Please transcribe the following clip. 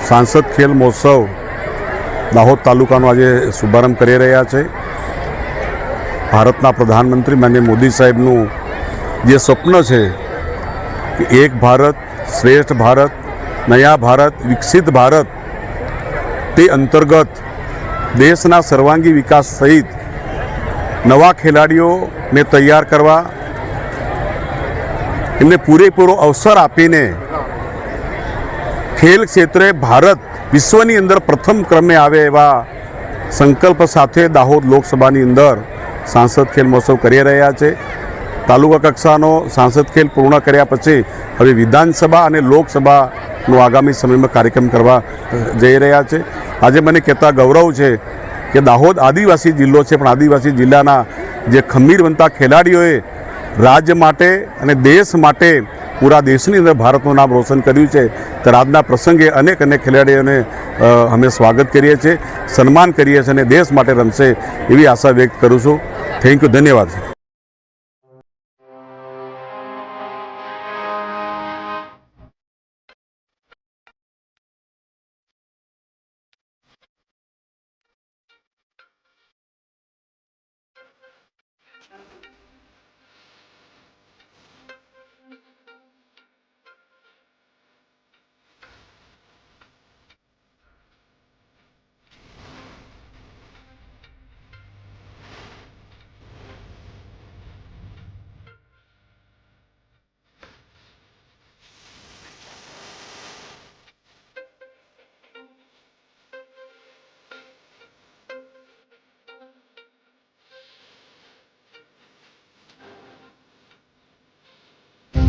सांसद खेल महोत्सव दाहोद तालुकानो आज शुभारंभ કરી રહ્યા છે। ભારતના પ્રધાનમંત્રી માનનીય મોદી સાહેબનું જે સ્વપ્ન છે કે એક ભારત શ્રેષ્ઠ ભારત, નયા ભારત, વિકસિત ભારત, તે અંતર્ગત દેશના સર્વાંગી વિકાસ સહિત નવા ખેલાડીઓને તૈયાર કરવા, એમને પૂરેપૂરો અવસર આપીને ખેલ ક્ષેત્રે ભારત વિશ્વની અંદર પ્રથમ ક્રમે આવે એવા સંકલ્પ સાથે દાહોદ લોકસભાની અંદર સાંસદ ખેલ મહોત્સવ કરી રહ્યા છે। તાલુકા કક્ષાનો સાંસદ ખેલ પૂર્ણ કર્યા પછી હવે વિધાનસભા અને લોકસભાનો આગામી સમયમાં કાર્યક્રમ કરવા જઈ રહ્યા છે। આજે મને કહેતા ગૌરવ છે કે દાહોદ આદિવાસી જિલ્લો છે, પણ આદિવાસી જિલ્લાના જે ખમીર બનતા ખેલાડીઓએ રાજ્ય માટે અને દેશ માટે પૂરા દેશની અંદર ભારતનું નામ રોશન કર્યું છે। ત્યારે આજના પ્રસંગે અનેક ખેલાડીઓને અમે સ્વાગત કરીએ છીએ, સન્માન કરીએ છીએ અને દેશ માટે રમશે એવી આશા વ્યક્ત કરું છું। થેન્ક યુ, ધન્યવાદ।